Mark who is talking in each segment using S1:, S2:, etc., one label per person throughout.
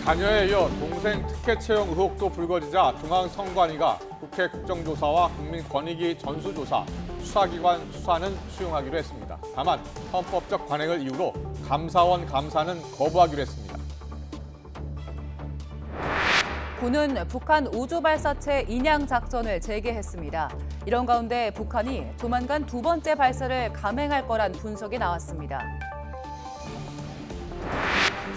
S1: 자녀에 이어 동생 특혜 채용 의혹도 불거지자 중앙선관위가 국회 국정조사와 국민권익위 전수조사, 수사기관 수사는 수용하기로 했습니다. 다만 헌법적 관행을 이유로 감사원 감사는 거부하기로 했습니다.
S2: 군은 북한 우주발사체 인양 작전을 재개했습니다. 이런 가운데 북한이 조만간 두 번째 발사를 감행할 거란 분석이 나왔습니다.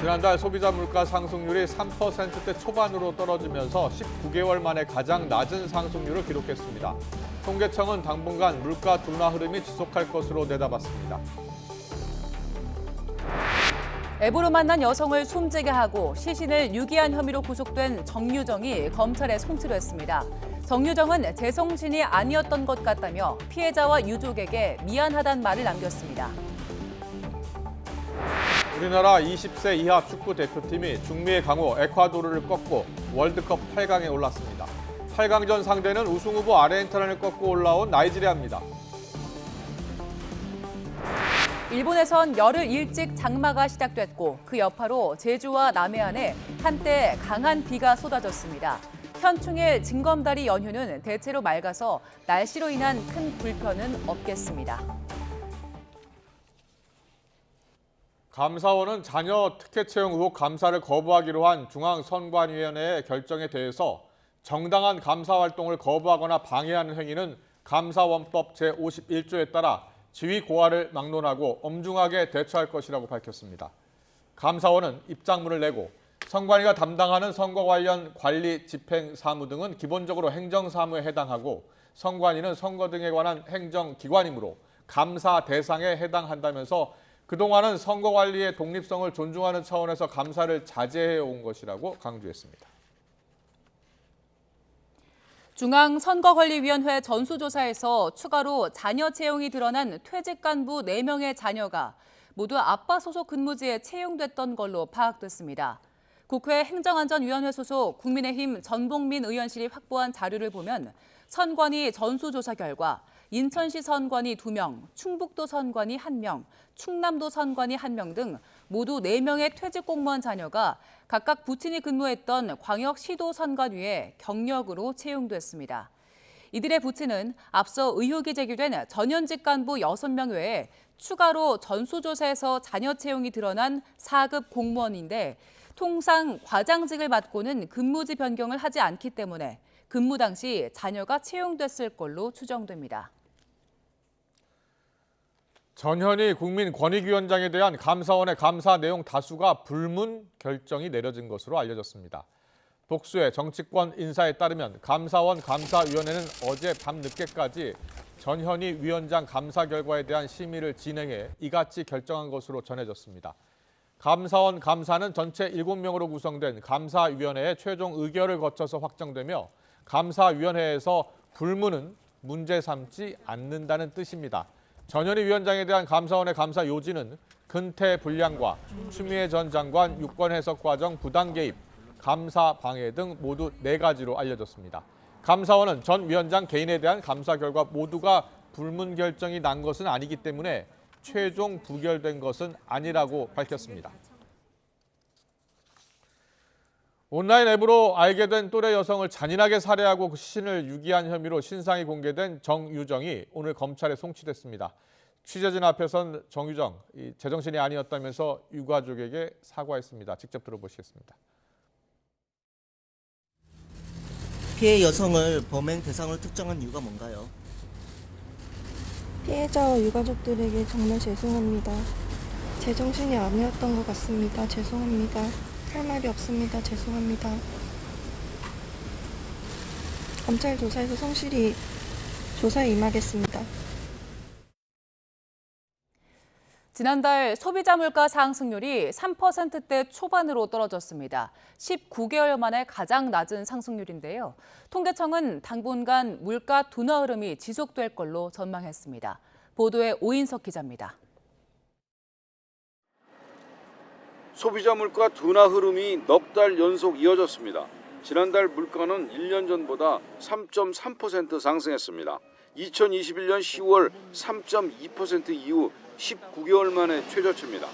S1: 지난달 소비자 물가 상승률이 3%대 초반으로 떨어지면서 19개월 만에 가장 낮은 상승률을 기록했습니다. 통계청은 당분간 물가 둔화 흐름이 지속할 것으로 내다봤습니다.
S2: 앱으로 만난 여성을 숨지게 하고 시신을 유기한 혐의로 구속된 정유정이 검찰에 송치됐습니다. 정유정은 제정신이 아니었던 것 같다며 피해자와 유족에게 미안하다는 말을 남겼습니다.
S1: 우리나라 20세 이하 축구 대표팀이 중미의 강호 에콰도르를 꺾고 월드컵 8강에 올랐습니다. 8강전 상대는 우승 후보 아르헨티나를 꺾고 올라온 나이지리아입니다.
S2: 일본에선 열흘 일찍 장마가 시작됐고 그 여파로 제주와 남해안에 한때 강한 비가 쏟아졌습니다. 현충일 징검다리 연휴는 대체로 맑아서 날씨로 인한 큰 불편은 없겠습니다.
S1: 감사원은 자녀 특혜 채용 의혹 감사를 거부하기로 한 중앙선관위원회의 결정에 대해서 정당한 감사 활동을 거부하거나 방해하는 행위는 감사원법 제51조에 따라 지위 고하를 막론하고 엄중하게 대처할 것이라고 밝혔습니다. 감사원은 입장문을 내고 선관위가 담당하는 선거 관련 관리, 집행 사무 등은 기본적으로 행정사무에 해당하고 선관위는 선거 등에 관한 행정기관이므로 감사 대상에 해당한다면서 그동안은 선거 관리의 독립성을 존중하는 차원에서 감사를 자제해온 것이라고 강조했습니다.
S2: 중앙선거관리위원회 전수조사에서 추가로 자녀 채용이 드러난 퇴직 간부 4명의 자녀가 모두 아빠 소속 근무지에 채용됐던 걸로 파악됐습니다. 국회 행정안전위원회 소속 국민의힘 전봉민 의원실이 확보한 자료를 보면 선관위 전수조사 결과 인천시 선관위 2명, 충북도 선관위 1명, 충남도 선관위 1명 등 모두 4명의 퇴직 공무원 자녀가 각각 부친이 근무했던 광역시도 선관위에 경력으로 채용됐습니다. 이들의 부친은 앞서 의혹이 제기된 전현직 간부 6명 외에 추가로 전수조사에서 자녀 채용이 드러난 4급 공무원인데 통상 과장직을 맡고는 근무지 변경을 하지 않기 때문에 근무 당시 자녀가 채용됐을 걸로 추정됩니다.
S1: 전현희 국민권익위원장에 대한 감사원의 감사 내용 다수가 불문 결정이 내려진 것으로 알려졌습니다. 복수의 정치권 인사에 따르면 감사원 감사위원회는 어제 밤늦게까지 전현희 위원장 감사 결과에 대한 심의를 진행해 이같이 결정한 것으로 전해졌습니다. 감사원 감사는 전체 7명으로 구성된 감사위원회의 최종 의결을 거쳐서 확정되며 감사위원회에서 불문은 문제 삼지 않는다는 뜻입니다. 전현희 위원장에 대한 감사원의 감사 요지는 근태 불량과 추미애 전 장관 유권 해석 과정 부당 개입, 감사 방해 등 모두 4가지로 알려졌습니다. 감사원은 전 위원장 개인에 대한 감사 결과 모두가 불문 결정이 난 것은 아니기 때문에 최종 부결된 것은 아니라고 밝혔습니다. 온라인 앱으로 알게 된 또래 여성을 잔인하게 살해하고 그 시신을 유기한 혐의로 신상이 공개된 정유정이 오늘 검찰에 송치됐습니다. 취재진 앞에선 정유정, 제정신이 아니었다면서 유가족에게 사과했습니다. 직접 들어보시겠습니다.
S3: 피해 여성을 범행 대상으로 특정한 이유가 뭔가요?
S4: 피해자와 유가족들에게 정말 죄송합니다. 제정신이 아니었던 것 같습니다. 죄송합니다. 할 말이 없습니다. 죄송합니다. 검찰 조사에서 성실히 조사에 임하겠습니다.
S2: 지난달 소비자 물가 상승률이 3%대 초반으로 떨어졌습니다. 19개월 만에 가장 낮은 상승률인데요. 통계청은 당분간 물가 둔화 흐름이 지속될 걸로 전망했습니다. 보도에 오인석 기자입니다.
S5: 소비자 물가 둔화 흐름이 넉 달 연속 이어졌습니다. 지난달 물가는 1년 전보다 3.3% 상승했습니다. 2021년 10월 3.2% 이후 19개월 만에 최저치입니다.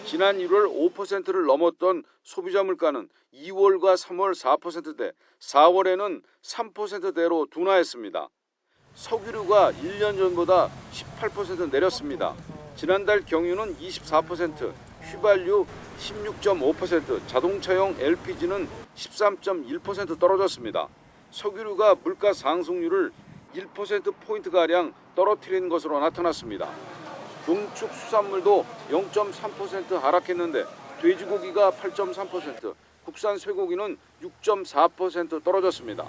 S5: 지난 1월 5%를 넘었던 소비자 물가는 2월과 3월 4%대, 4월에는 3%대로 둔화했습니다. 석유류가 1년 전보다 18% 내렸습니다. 지난달 경유는 24%, 휘발유 16.5%, 자동차용 LPG는 13.1% 떨어졌습니다. 석유류가 물가 상승률을 1%포인트가량 떨어뜨린 것으로 나타났습니다. 농축수산물도 0.3% 하락했는데 돼지고기가 8.3%, 국산 쇠고기는 6.4% 떨어졌습니다.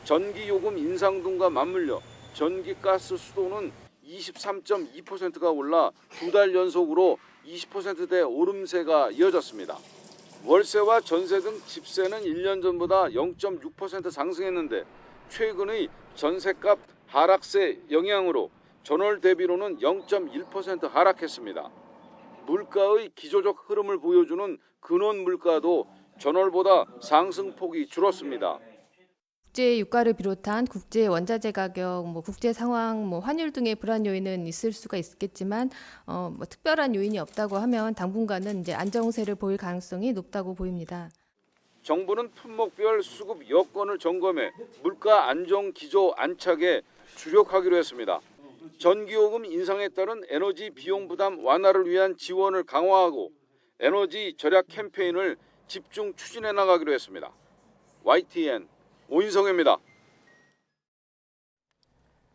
S5: 전기요금 인상 등과 맞물려 전기가스 수도는 23.2%가 올라 2달 연속으로 20%대 오름세가 이어졌습니다. 월세와 전세 등 집세는 1년 전보다 0.6% 상승했는데 최근의 전세값 하락세 영향으로 전월 대비로는 0.1% 하락했습니다. 물가의 기조적 흐름을 보여주는 근원 물가도 전월보다 상승폭이 줄었습니다.
S6: 국제 유가를 비롯한 국제 원자재 가격, 국제 상황, 환율 등의 불안 요인은 있을 수가 있겠지만 특별한 요인이 없다고 하면 당분간은 이제 안정세를 보일 가능성이 높다고 보입니다.
S5: 정부는 품목별 수급 여건을 점검해 물가 안정 기조 안착에 주력하기로 했습니다. 전기요금 인상에 따른 에너지 비용 부담 완화를 위한 지원을 강화하고 에너지 절약 캠페인을 집중 추진해 나가기로 했습니다. YTN 오인성입니다.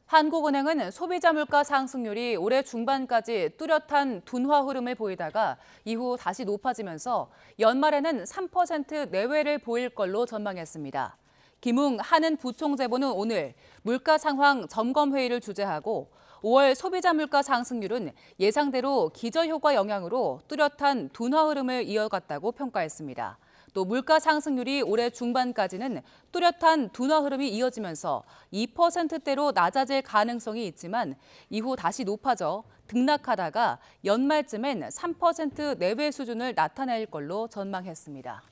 S2: 한국은행은 소비자 물가 상승률이 올해 중반까지 뚜렷한 둔화 흐름을 보이다가 이후 다시 높아지면서 연말에는 3% 내외를 보일 걸로 전망했습니다. 김웅 한은 부총재보는 오늘 물가 상황 점검 회의를 주재하고 5월 소비자 물가 상승률은 예상대로 기저효과 영향으로 뚜렷한 둔화 흐름을 이어갔다고 평가했습니다. 또 물가 상승률이 올해 중반까지는 뚜렷한 둔화 흐름이 이어지면서 2%대로 낮아질 가능성이 있지만 이후 다시 높아져 등락하다가 연말쯤엔 3% 내외 수준을 나타낼 걸로 전망했습니다.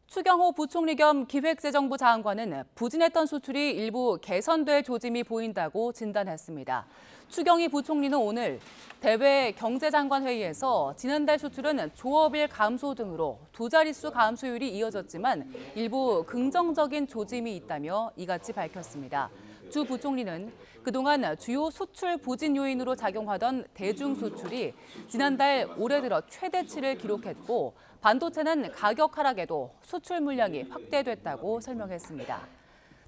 S2: 추경호 부총리 겸 기획재정부 장관은 부진했던 수출이 일부 개선될 조짐이 보인다고 진단했습니다. 추경희 부총리는 오늘 대외 경제장관 회의에서 지난달 수출은 조업일 감소 등으로 두 자릿수 감소율이 이어졌지만 일부 긍정적인 조짐이 있다며 이같이 밝혔습니다. 주 부총리는 그동안 주요 수출 부진 요인으로 작용하던 대중 수출이 지난달 올해 들어 최대치를 기록했고 반도체는 가격 하락에도 수출 물량이 확대됐다고 설명했습니다.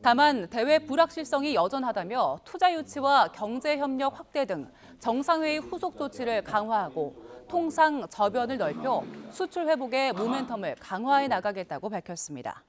S2: 다만 대외 불확실성이 여전하다며 투자 유치와 경제 협력 확대 등 정상회의 후속 조치를 강화하고 통상 저변을 넓혀 수출 회복의 모멘텀을 강화해 나가겠다고 밝혔습니다.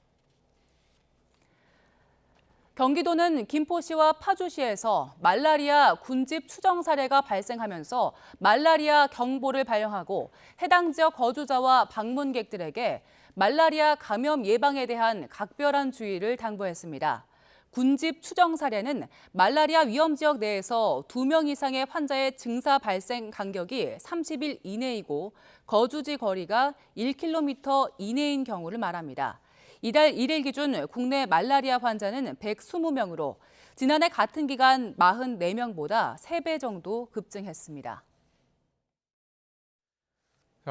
S2: 경기도는 김포시와 파주시에서 말라리아 군집 추정 사례가 발생하면서 말라리아 경보를 발령하고 해당 지역 거주자와 방문객들에게 말라리아 감염 예방에 대한 각별한 주의를 당부했습니다. 군집 추정 사례는 말라리아 위험 지역 내에서 2명 이상의 환자의 증사 발생 간격이 30일 이내이고 거주지 거리가 1km 이내인 경우를 말합니다. 이달 1일 기준 국내 말라리아 환자는 120명으로 지난해 같은 기간 44명보다 3배 정도 급증했습니다.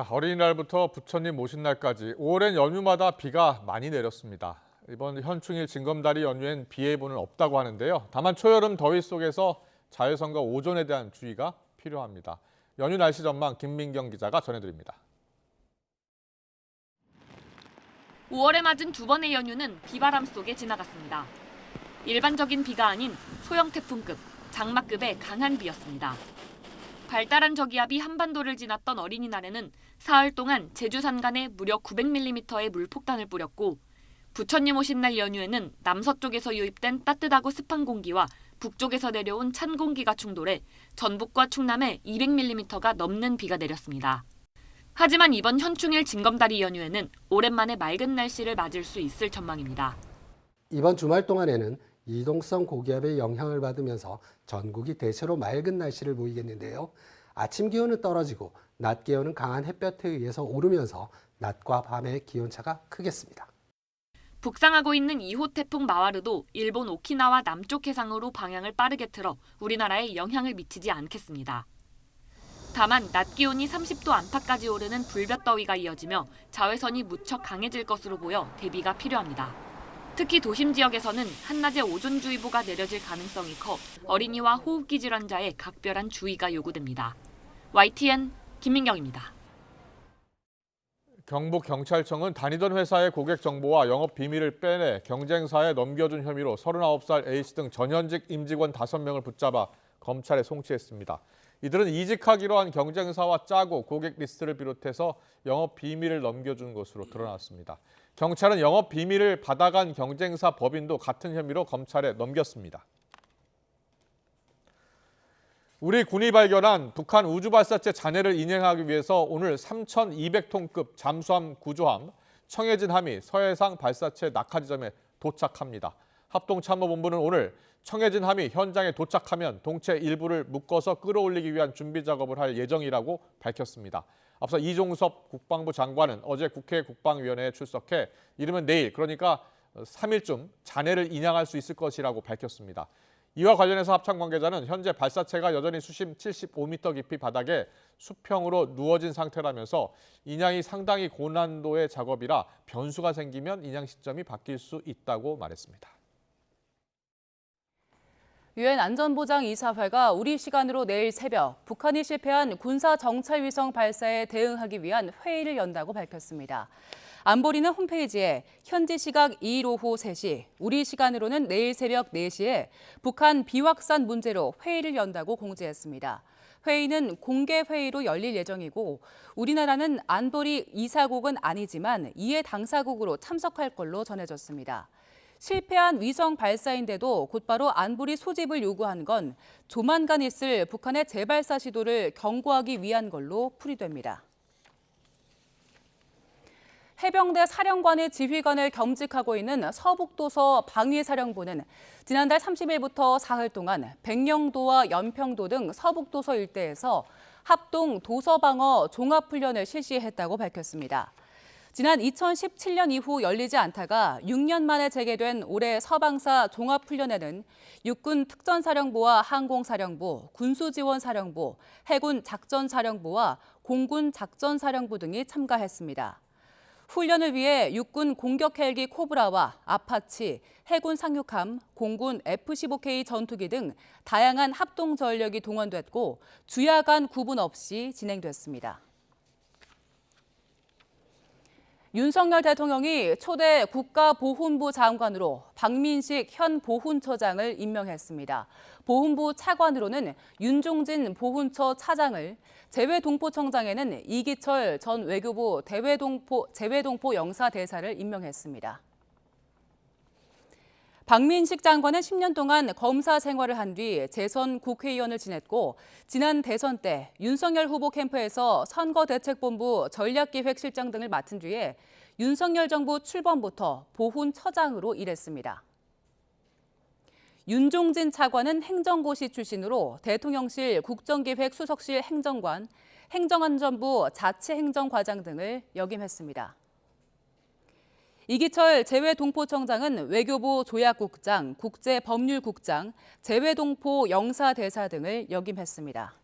S1: 어린이날부터 부처님 모신 날까지 오랜 연휴마다 비가 많이 내렸습니다. 이번 현충일 징검다리 연휴엔 비 예보는 없다고 하는데요. 다만 초여름 더위 속에서 자외선과 오존에 대한 주의가 필요합니다. 연휴 날씨 전망 김민경 기자가 전해드립니다.
S7: 5월에 맞은 두 번의 연휴는 비바람 속에 지나갔습니다. 일반적인 비가 아닌 소형 태풍급, 장마급의 강한 비였습니다. 발달한 저기압이 한반도를 지났던 어린이날에는 사흘 동안 제주 산간에 무려 900mm의 물폭탄을 뿌렸고 부처님 오신 날 연휴에는 남서쪽에서 유입된 따뜻하고 습한 공기와 북쪽에서 내려온 찬 공기가 충돌해 전북과 충남에 200mm가 넘는 비가 내렸습니다. 하지만 이번 현충일 징검다리 연휴에는 오랜만에 맑은 날씨를 맞을 수 있을 전망입니다.
S8: 이번 주말 동안에는 이동성 고기압의 영향을 받으면서 전국이 대체로 맑은 날씨를 보이겠는데요. 아침 기온은 떨어지고 낮 기온은 강한 햇볕에 의해서 오르면서 낮과 밤의 기온차가 크겠습니다.
S7: 북상하고 있는 2호 태풍 마와르도 일본 오키나와 남쪽 해상으로 방향을 빠르게 틀어 우리나라에 영향을 미치지 않겠습니다. 다만 낮 기온이 30도 안팎까지 오르는 불볕더위가 이어지며 자외선이 무척 강해질 것으로 보여 대비가 필요합니다. 특히 도심 지역에서는 한낮에 오존주의보가 내려질 가능성이 커 어린이와 호흡기 질환자에 각별한 주의가 요구됩니다. YTN 김민경입니다.
S1: 경북경찰청은 다니던 회사의 고객 정보와 영업 비밀을 빼내 경쟁사에 넘겨준 혐의로 39살 A씨 등 전현직 임직원 5명을 붙잡아 검찰에 송치했습니다. 이들은 이직하기로 한 경쟁사와 짜고 고객 리스트를 비롯해서 영업 비밀을 넘겨준 것으로 드러났습니다. 경찰은 영업 비밀을 받아간 경쟁사 법인도 같은 혐의로 검찰에 넘겼습니다. 우리 군이 발견한 북한 우주발사체 잔해를 인양하기 위해서 오늘 3,200톤급 잠수함 구조함 청해진함이 서해상 발사체 낙하 지점에 도착합니다. 합동참모본부는 오늘 청해진함이 현장에 도착하면 동체 일부를 묶어서 끌어올리기 위한 준비 작업을 할 예정이라고 밝혔습니다. 앞서 이종섭 국방부 장관은 어제 국회 국방위원회에 출석해 이르면 내일, 그러니까 3일쯤 잔해를 인양할 수 있을 것이라고 밝혔습니다. 이와 관련해서 합참 관계자는 현재 발사체가 여전히 수심 75m 깊이 바닥에 수평으로 누워진 상태라면서 인양이 상당히 고난도의 작업이라 변수가 생기면 인양 시점이 바뀔 수 있다고 말했습니다.
S2: 유엔 안전보장이사회가 우리 시간으로 내일 새벽 북한이 실패한 군사정찰위성 발사에 대응하기 위한 회의를 연다고 밝혔습니다. 안보리는 홈페이지에 현지 시각 2일 오후 3시, 우리 시간으로는 내일 새벽 4시에 북한 비확산 문제로 회의를 연다고 공지했습니다. 회의는 공개 회의로 열릴 예정이고 우리나라는 안보리 이사국은 아니지만 이해 당사국으로 참석할 걸로 전해졌습니다. 실패한 위성 발사인데도 곧바로 안보리 소집을 요구한 건 조만간 있을 북한의 재발사 시도를 경고하기 위한 걸로 풀이됩니다. 해병대 사령관의 지휘관을 겸직하고 있는 서북도서 방위사령부는 지난달 30일부터 사흘 동안 백령도와 연평도 등 서북도서 일대에서 합동 도서방어 종합훈련을 실시했다고 밝혔습니다. 지난 2017년 이후 열리지 않다가 6년 만에 재개된 올해 서방사 종합훈련에는 육군 특전사령부와 항공사령부, 군수지원사령부, 해군 작전사령부와 공군 작전사령부 등이 참가했습니다. 훈련을 위해 육군 공격 헬기 코브라와 아파치, 해군 상륙함, 공군 F-15K 전투기 등 다양한 합동 전력이 동원됐고 주야 간 구분 없이 진행됐습니다. 윤석열 대통령이 초대 국가보훈부 장관으로 박민식 현 보훈처장을 임명했습니다. 보훈부 차관으로는 윤종진 보훈처 차장을, 재외동포청장에는 이기철 전 외교부 재외동포 영사대사를 임명했습니다. 박민식 장관은 10년 동안 검사 생활을 한 뒤 재선 국회의원을 지냈고 지난 대선 때 윤석열 후보 캠프에서 선거대책본부 전략기획실장 등을 맡은 뒤에 윤석열 정부 출범부터 보훈처장으로 일했습니다. 윤종진 차관은 행정고시 출신으로 대통령실 국정기획수석실 행정관, 행정안전부 자치행정과장 등을 역임했습니다. 이기철 재외동포청장은 외교부 조약국장, 국제법률국장, 재외동포 영사대사 등을 역임했습니다.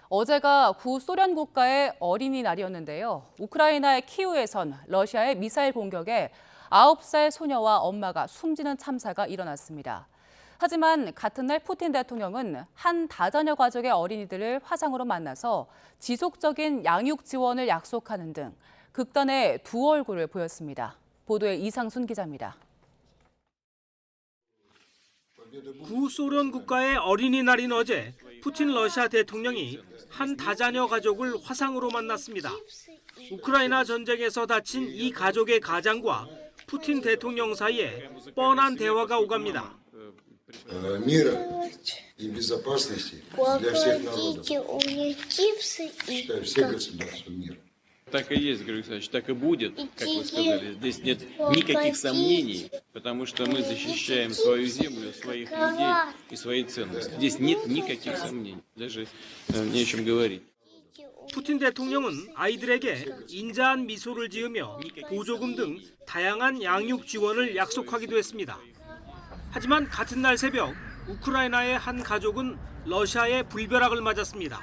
S2: 어제가 구소련 국가의 어린이날이었는데요. 우크라이나의 키우에선 러시아의 미사일 공격에 9살 소녀와 엄마가 숨지는 참사가 일어났습니다. 하지만 같은 날 푸틴 대통령은 한 다자녀 가족의 어린이들을 화상으로 만나서 지속적인 양육 지원을 약속하는 등 극단의 두 얼굴을 보였습니다. 보도에 이상순 기자입니다.
S9: 구소련 국가의 어린이날인 어제 푸틴 러시아 대통령이 한 다자녀 가족을 화상으로 만났습니다. 우크라이나 전쟁에서 다친 이 가족의 가장과 푸틴 대통령 사이에 뻔한 대화가 오갑니다.
S10: Так и есть, Григорий Александрович, так и будет, как вы сказали. Здесь нет никаких сомнений, потому что мы защищаем свою землю, своих людей и свои ценности. Здесь нет никаких сомнений, даже не о чем говорить.
S9: 푸틴 대통령은 아이들에게 인자한 미소를 지으며 보조금 등 다양한 양육 지원을 약속하기도 했습니다. 하지만 같은 날 새벽 우크라이나의 한 가족은 러시아의 불벼락을 맞았습니다.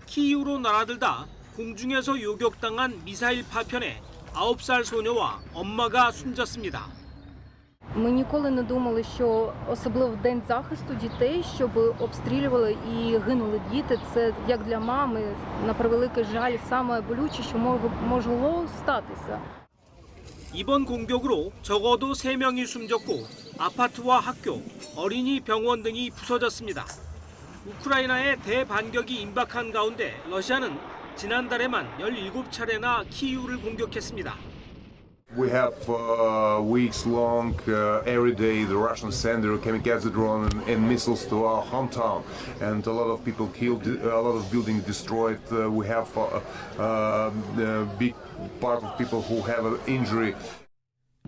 S9: 키이우로 날아들다 공중에서 요격당한 미사일 파편에 9살 소녀와 엄마가 숨졌습니다.
S11: Ми ніколи не думали, що особливо в день захисту дітей, щоб обстрілювали і гинули діти. Це як для мами, на превеликий жаль, саме болюче, що могло статися.
S9: 이번 공격으로 적어도 3명이 숨졌고 아파트와 학교, 어린이 병원 등이 부서졌습니다. 우크라이나의 대반격이 임박한 가운데 러시아는 지난달에만 17차례나 키이우를 공격했습니다.
S12: We have weeks long, every day the Russians send their kamikaze drone and missiles to our hometown, and a lot of people killed, a lot of buildings destroyed. We have a big part of people who have an injury.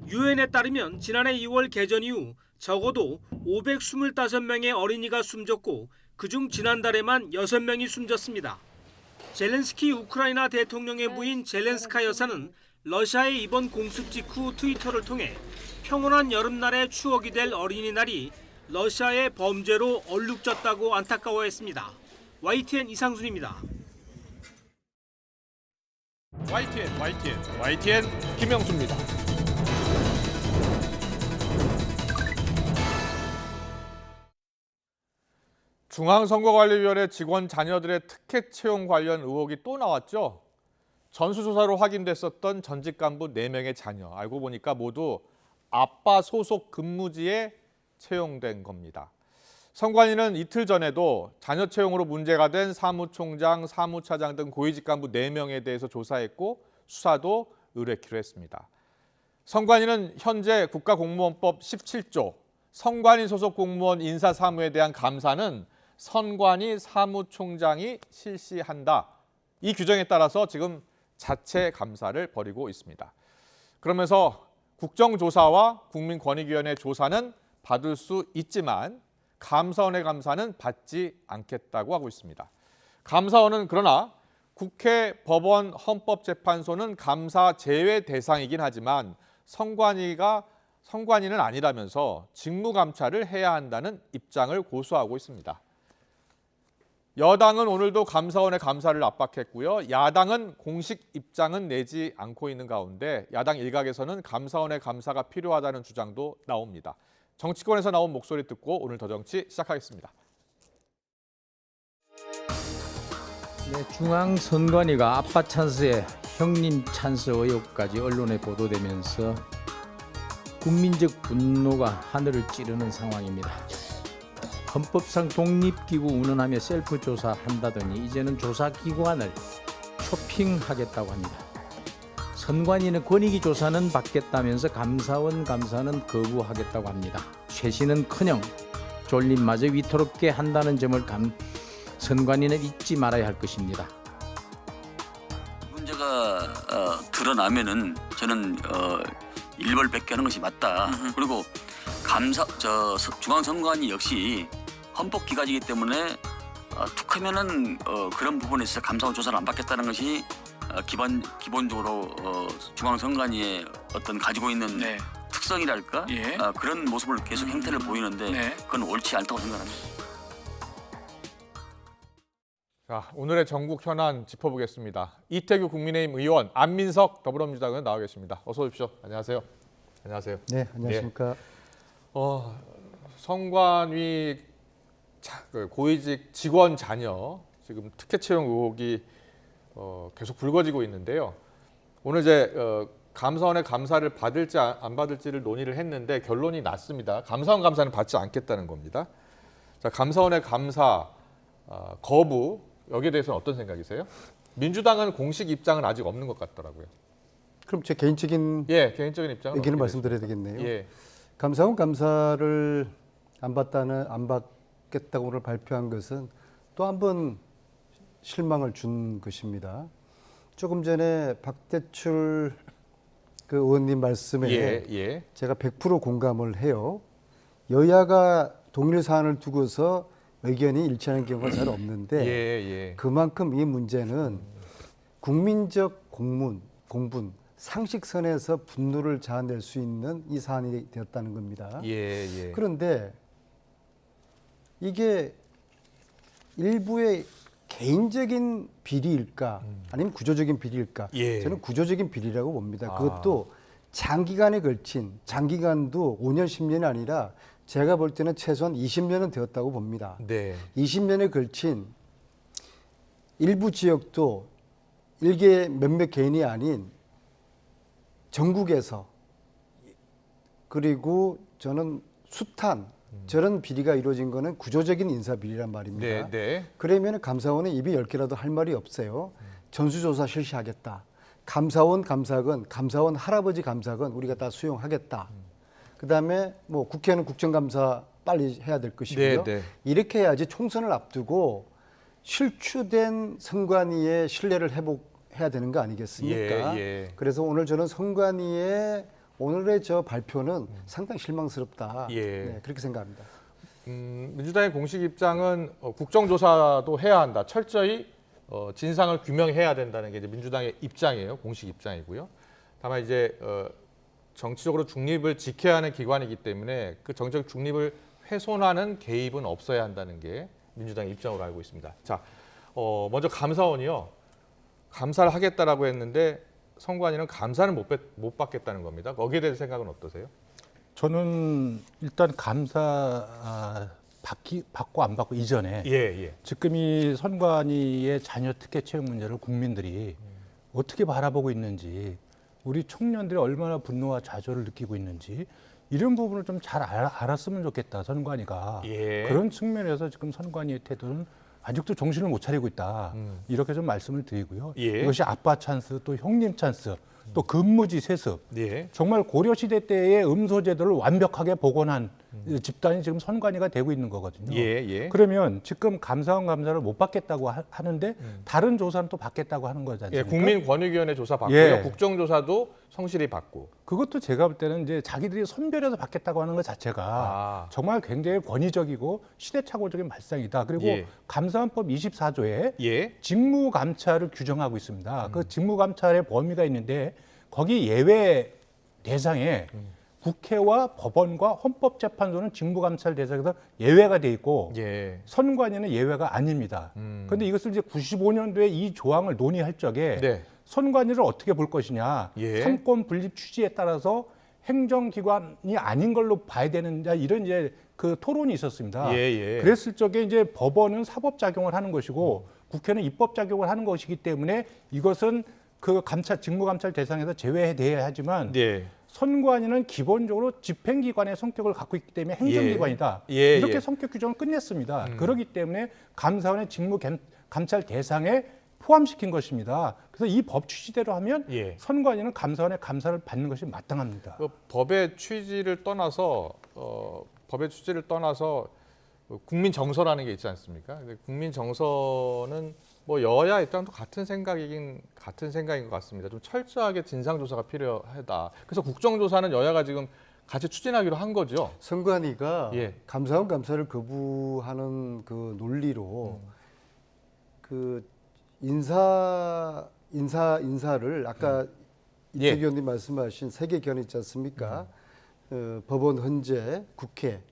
S9: 유엔에 따르면 지난해 2월 개전 이후 적어도 525명의 어린이가 숨졌고 그중 지난달에만 6명이 숨졌습니다. 젤렌스키 우크라이나 대통령의 부인 젤렌스카 여사는 러시아의 이번 공습 직후 트위터를 통해 평온한 여름날의 추억이 될 어린이날이 러시아의 범죄로 얼룩졌다고 안타까워했습니다. YTN 이상순입니다.
S1: YTN 김영수입니다. 중앙선거관리위원회 직원 자녀들의 특혜 채용 관련 의혹이 또 나왔죠. 전수조사로 확인됐었던 전직 간부 4명의 자녀, 알고 보니까 모두 아빠 소속 근무지에 채용된 겁니다. 선관위는 이틀 전에도 자녀 채용으로 문제가 된 사무총장, 사무차장 등 고위직 간부 4명에 대해서 조사했고 수사도 의뢰키로 했습니다. 선관위는 현재 국가공무원법 17조 선관위 소속 공무원 인사사무에 대한 감사는 선관위 사무총장이 실시한다. 이 규정에 따라서 지금 자체 감사를 벌이고 있습니다. 그러면서 국정조사와 국민권익위원회 조사는 받을 수 있지만 감사원의 감사는 받지 않겠다고 하고 있습니다. 감사원은 그러나 국회, 법원, 헌법재판소는 감사 제외 대상이긴 하지만 선관위는 아니라면서 직무감찰을 해야 한다는 입장을 고수하고 있습니다. 여당은 오늘도 감사원의 감사를 압박했고요. 야당은 공식 입장은 내지 않고 있는 가운데 야당 일각에서는 감사원의 감사가 필요하다는 주장도 나옵니다. 정치권에서 나온 목소리 듣고 오늘 더 정치 시작하겠습니다.
S13: 네, 중앙선관위가 아빠 찬스에 형님 찬스 의혹까지 언론에 보도되면서 국민적 분노가 하늘을 찌르는 상황입니다. 헌법상 독립기구 운운하며 셀프 조사한다더니 이제는 조사기관을 쇼핑하겠다고 합니다. 선관위는 권익위 조사는 받겠다면서 감사원 감사는 거부하겠다고 합니다. 쇄신은커녕 졸림마저 위태롭게 한다는 점을 선관위는 잊지 말아야 할 것입니다.
S14: 문제가 드러나면은 저는 일벌백계하는 것이 맞다. 그리고 중앙선관위 역시 헌법기관이기 때문에 툭하면은 그런 부분에 있어서 감사원 조사를 안 받겠다는 것이 기본적으로 중앙선관위의 어떤 가지고 있는 특성이랄까 그런 모습을 계속 행태를 보이는데 그건 옳지 않다고 생각합니다.
S1: 자, 오늘의 전국 현안 짚어보겠습니다. 이태규 국민의힘 의원, 안민석 더불어민주당 의원 나와 계십니다. 어서 오십시오. 안녕하세요. 안녕하세요.
S15: 네, 안녕하십니까.
S1: 선관위 고위직 직원 자녀 지금 특혜 채용 의혹이 계속 불거지고 있는데요. 오늘 이제 감사원의 감사를 받을지 안 받을지를 논의를 했는데 결론이 났습니다. 감사원 감사는 받지 않겠다는 겁니다. 자, 감사원의 감사 거부 여기에 대해서는 어떤 생각이세요? 민주당은 공식 입장은 아직 없는 것 같더라고요.
S15: 그럼 제 개인적인
S1: 입장은
S15: 의견을 말씀드려야 되겠네요.
S1: 예.
S15: 감사원 감사를 안 받겠다고 오늘 발표한 것은 또 한 번 실망을 준 것입니다. 조금 전에 박대출 그 의원님 말씀에 제가 100% 공감을 해요. 여야가 동일 사안을 두고서 의견이 일치하는 경우가 잘 없는데 그만큼 이 문제는 국민적 공분, 상식선에서 분노를 자아낼 수 있는 이 사안이 되었다는 겁니다. 그런데 이게 일부의 개인적인 비리일까 아니면 구조적인 비리일까?
S1: 예.
S15: 저는 구조적인 비리라고 봅니다.
S1: 아.
S15: 그것도 장기간에 걸친 장기간도 5년, 10년이 아니라 제가 볼 때는 최소한 20년은 되었다고 봅니다.
S1: 네.
S15: 20년에 걸친 일부 지역도 일개 몇몇 개인이 아닌 전국에서 그리고 저는 숱한 저런 비리가 이루어진 거는 구조적인 인사 비리란 말입니다.
S1: 네, 네.
S15: 그러면 감사원에 입이 10개라도 할 말이 없어요. 전수조사 실시하겠다. 감사원 감사건, 감사원 할아버지 감사건 우리가 다 수용하겠다. 그다음에 뭐 국회는 국정감사 빨리 해야 될 것이고요.
S1: 네, 네.
S15: 이렇게 해야지 총선을 앞두고 실추된 선관위의 신뢰를 회복해야 되는 거 아니겠습니까?
S1: 예, 예.
S15: 그래서 오늘 저는 선관위의 오늘의 저 발표는 상당히 실망스럽다.
S1: 예.
S15: 네, 그렇게 생각합니다.
S1: 민주당의 공식 입장은 국정조사도 해야 한다. 철저히 진상을 규명해야 된다는 게 이제 민주당의 입장이에요. 공식 입장이고요. 다만 이제 정치적으로 중립을 지켜야 하는 기관이기 때문에 그 정치적 중립을 훼손하는 개입은 없어야 한다는 게 민주당의 입장으로 알고 있습니다. 자, 먼저 감사원이요. 감사를 하겠다라고 했는데 선관위는 감사는 못 받겠다는 겁니다. 거기에 대한 생각은 어떠세요?
S16: 저는 일단 감사 받고 안 받고 이전에 지금 이 선관위의 자녀 특혜 채용 문제를 국민들이 어떻게 바라보고 있는지, 우리 청년들이 얼마나 분노와 좌절을 느끼고 있는지 이런 부분을 좀 잘 알았으면 좋겠다. 선관위가 그런 측면에서 지금 선관위의 태도는 아직도 정신을 못 차리고 있다. 이렇게 좀 말씀을 드리고요. 이것이 아빠 찬스, 또 형님 찬스, 또 근무지 세습. 정말 고려시대 때의 음소제도를 완벽하게 복원한 집단이 지금 선관위가 되고 있는 거거든요. 그러면 지금 감사원 감사를 못 받겠다고 하는데 다른 조사는 또 받겠다고 하는 거지 않습니까?
S1: 국민권익위원회 조사 받고요. 국정조사도 성실히 받고.
S16: 그것도 제가 볼 때는 이제 자기들이 선별해서 받겠다고 하는 것 자체가 정말 굉장히 권위적이고 시대착오적인 발상이다. 그리고 감사원법 24조에 직무감찰을 규정하고 있습니다. 그 직무감찰의 범위가 있는데 거기 예외 대상에 국회와 법원과 헌법재판소는 직무감찰 대상에서 예외가 돼 있고 선관위는 예외가 아닙니다. 그런데 이것을 이제 95년도에 이 조항을 논의할 적에 선관위를 어떻게 볼 것이냐, 삼권 분립 취지에 따라서 행정기관이 아닌 걸로 봐야 되느냐, 이런 이제 그 토론이 있었습니다. 그랬을 적에 이제 법원은 사법 작용을 하는 것이고 국회는 입법 작용을 하는 것이기 때문에 이것은 그 직무감찰 대상에서 제외돼야 하지만 선관위는 기본적으로 집행기관의 성격을 갖고 있기 때문에 행정기관이다. 이렇게 성격 규정을 끝냈습니다. 그렇기 때문에 감사원의 직무감찰 대상에 포함시킨 것입니다. 그래서 이 법 취지대로 하면 선관위는 감사원의 감사를 받는 것이 마땅합니다.
S1: 그 법의 취지를 떠나서 국민 정서라는 게 있지 않습니까? 국민 정서는 뭐 여야 입장도 같은 생각인 것 같습니다. 좀 철저하게 진상 조사가 필요하다. 그래서 국정조사는 여야가 지금 같이 추진하기로 한 거죠.
S15: 선관위가 감사원 감사를 거부하는 그 논리로 그 인사를 아까 이태규 의원님 말씀하신 세계 견해 있지 않습니까? 법원, 헌재, 국회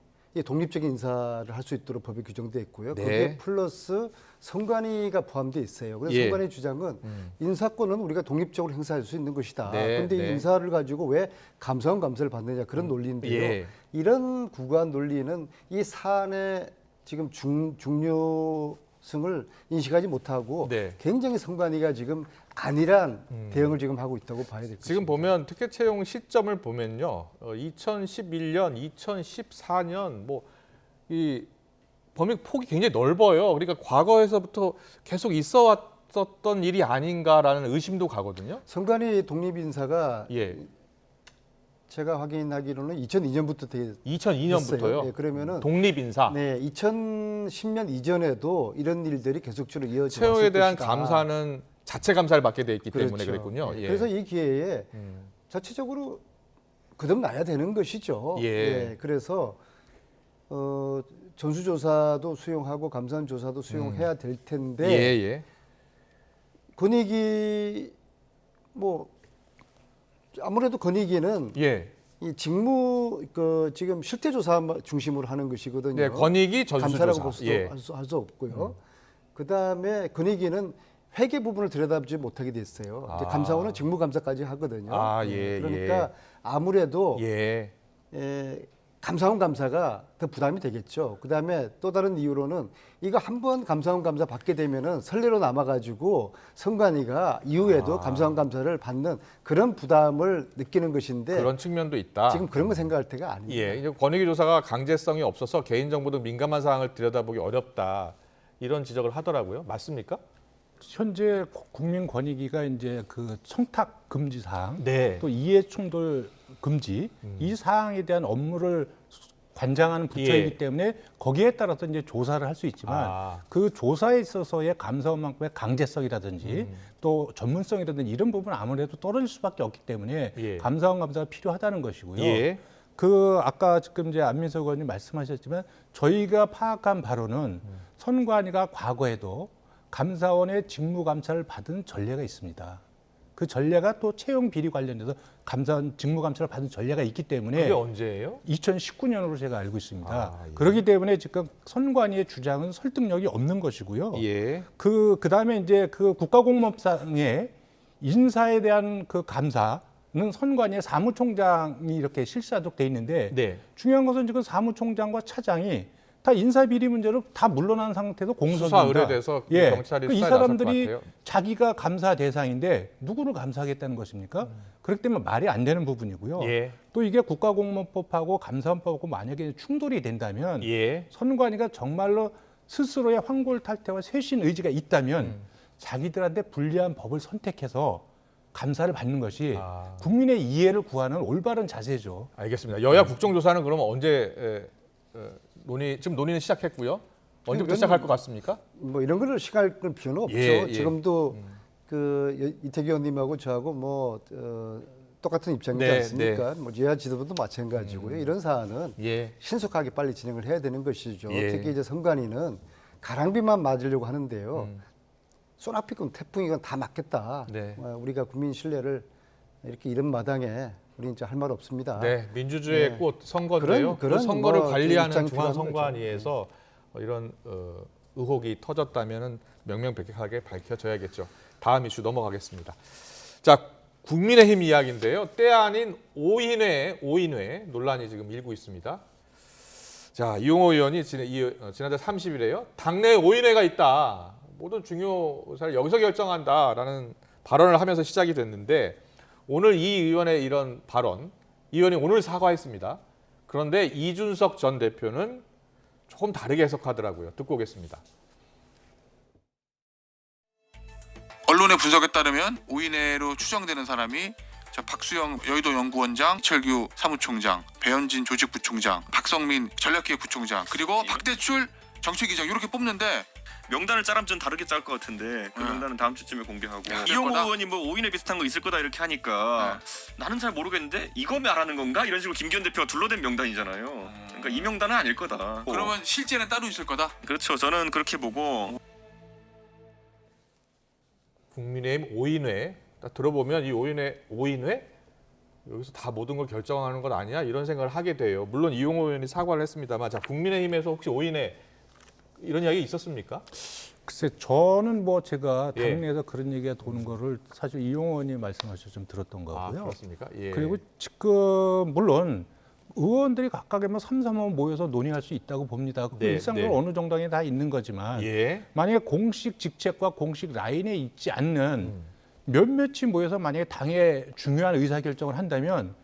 S15: 독립적인 인사를 할 수 있도록 법에 규정되어 있고요. 거기에 플러스 선관위가 포함되어 있어요. 그래서 선관위 주장은 인사권은 우리가 독립적으로 행사할 수 있는 것이다. 그런데 이 인사를 가지고 왜 감사원 감사를 받느냐, 그런 논리인데요. 이런 구간 논리는 이 사안의 지금 중요성을 인식하지 못하고 굉장히 선관위가 지금 안일한 대응을 지금 하고 있다고 봐야 될 것입니다.
S1: 지금 보면 특혜 채용 시점을 보면요, 2011년, 2014년 이 범위 폭이 굉장히 넓어요. 그러니까 과거에서부터 계속 있어왔었던 일이 아닌가라는 의심도 가거든요.
S15: 선관위 독립인사가 제가 확인하기로는 2002년부터 되게
S1: 2002년부터요.
S15: 그러면은
S1: 독립인사.
S15: 2010년 이전에도 이런 일들이 계속적으로 이어져 왔을
S1: 채용에 대한
S15: 것이다.
S1: 감사는 자체 감사를 받게 돼 있기 때문에 그랬군요.
S15: 그래서 이 기회에 자체적으로 거듭나야 되는 것이죠. 그래서 전수조사도 수용하고 감사원 조사도 수용해야 될 텐데 권익위 아무래도 권익위는 이 직무 지금 실태 조사 중심으로 하는 것이거든요.
S1: 네, 권익위
S15: 감사라고
S1: 전수조사.
S15: 볼 수도 할 수 없고요. 그다음에 권익위는 회계 부분을 들여다보지 못하게 됐어요. 이제 감사원은 직무 감사까지 하거든요. 그러니까 아무래도 감사원 감사가 더 부담이 되겠죠. 그다음에 또 다른 이유로는 이거 한번 감사원 감사 받게 되면은 선례로 남아가지고 선관위가 이후에도 감사원 감사를 받는 그런 부담을 느끼는 것인데
S1: 그런 측면도 있다.
S15: 지금 그런 거 생각할 때가 아닙니다.
S1: 예, 이제 권익위 조사가 강제성이 없어서 개인정보 등 민감한 사항을 들여다보기 어렵다. 이런 지적을 하더라고요. 맞습니까?
S16: 현재 국민권익위가 이제 그 청탁 금지 사항,
S1: 네.
S16: 또 이해 충돌 금지 이 사항에 대한 업무를 관장하는 부처이기 때문에 거기에 따라서 이제 조사를 할 수 있지만 그 조사에 있어서의 감사원만큼의 강제성이라든지 또 전문성이라든지 이런 부분은 아무래도 떨어질 수밖에 없기 때문에 감사원 감사가 필요하다는 것이고요. 그 아까 지금 이제 안민석 의원님 말씀하셨지만 저희가 파악한 바로는 선관위가 과거에도 감사원의 직무 감찰을 받은 전례가 있습니다. 그 전례가 또 채용 비리 관련해서 감사원 직무 감찰을 받은 전례가 있기 때문에
S1: 그게 언제예요?
S16: 2019년으로 제가 알고 있습니다. 그렇기 때문에 지금 선관위의 주장은 설득력이 없는 것이고요. 그다음에 이제 그 국가공무원상의 인사에 대한 그 감사는 선관위의 사무총장이 이렇게 실시하도록 돼 있는데 중요한 것은 지금 사무총장과 차장이 다 인사 비리 문제로 다 물러난 상태도 공석입니다.
S1: 수사 의뢰돼서 경찰이
S16: 이
S1: 수사에
S16: 사람들이
S1: 나설 것 같아요.
S16: 자기가 감사 대상인데 누구를 감사하겠다는 것입니까? 그렇기 때문에 말이 안 되는 부분이고요. 또 이게 국가공무원법하고 감사원법하고 만약에 충돌이 된다면 선관위가 정말로 스스로의 황골탈퇴와 쇄신 의지가 있다면 자기들한테 불리한 법을 선택해서 감사를 받는 것이 국민의 이해를 구하는 올바른 자세죠.
S1: 알겠습니다. 여야 국정조사는 그러면 언제 지금 논의는 시작했고요. 언제부터 시작할 것 같습니까?
S15: 뭐 이런 거를 시작할 필요는 없죠. 지금도 그 이태규 의원님하고 저하고 뭐 똑같은 입장이지 않습니까? 뭐 여야 지도부도 마찬가지고요. 이런 사안은 신속하게 빨리 진행을 해야 되는 것이죠. 특히 이제 선관위는 가랑비만 맞으려고 하는데요. 소나피건 태풍이건 다 맞겠다. 우리가 국민 신뢰를 이렇게 이런 마당에 우리 이제 할 말 없습니다.
S1: 민주주의의 꽃 선거인데요. 그 선거를 관리하는 중앙선관위에서 이런 의혹이 터졌다면 명명백백하게 밝혀져야겠죠. 다음 이슈 넘어가겠습니다. 자, 국민의힘 이야기인데요. 때 아닌 5인회 논란이 지금 일고 있습니다. 자, 이용호 의원이 지난달 30일에요. 당내에 5인회가 있다. 모든 중요 사를 여기서 결정한다라는 발언을 하면서 시작이 됐는데 오늘 이 의원의 이런 발언, 이 의원이 오늘 사과했습니다. 그런데 이준석 전 대표는 조금 다르게 해석하더라고요. 듣고 오겠습니다.
S17: 언론의 분석에 따르면 5인회로 추정되는 사람이 박수영 여의도 연구원장, 이철규 사무총장, 배현진 조직부총장, 박성민 전략기획부총장, 그리고 박대출 정책위장 이렇게 뽑는데
S18: 명단을 짜라면 좀 다르게 짤 것 같은데 그 명단은 다음 주쯤에 공개하고 이용호 의원이 뭐 5인회 비슷한 거 있을 거다 이렇게 하니까 나는 잘 모르겠는데 이거 말하는 건가? 이런 식으로 김기현 대표가 둘러댄 명단이잖아요. 그러니까 이 명단은 아닐 거다.
S17: 그러면 실제는 따로 있을 거다?
S18: 그렇죠. 저는 그렇게 보고
S1: 국민의힘 5인회 딱 들어보면 이 5인회 여기서 다 모든 걸 결정하는 것 아니야? 이런 생각을 하게 돼요. 물론 이용호 의원이 사과를 했습니다만 자, 국민의힘에서 혹시 5인회 이런 이야기 있었습니까?
S16: 글쎄 저는 뭐 제가 당내에서 그런 얘기가 도는 거를 사실 이용호 의원이 말씀하셔서 좀 들었던 거고요.
S1: 그렇습니까?
S16: 그리고 지금 물론 의원들이 각각의 뭐 3-3원 모여서 논의할 수 있다고 봅니다. 그 일상적으로 어느 정당에 다 있는 거지만 만약에 공식 직책과 공식 라인에 있지 않는 몇몇이 모여서 만약에 당의 중요한 의사결정을 한다면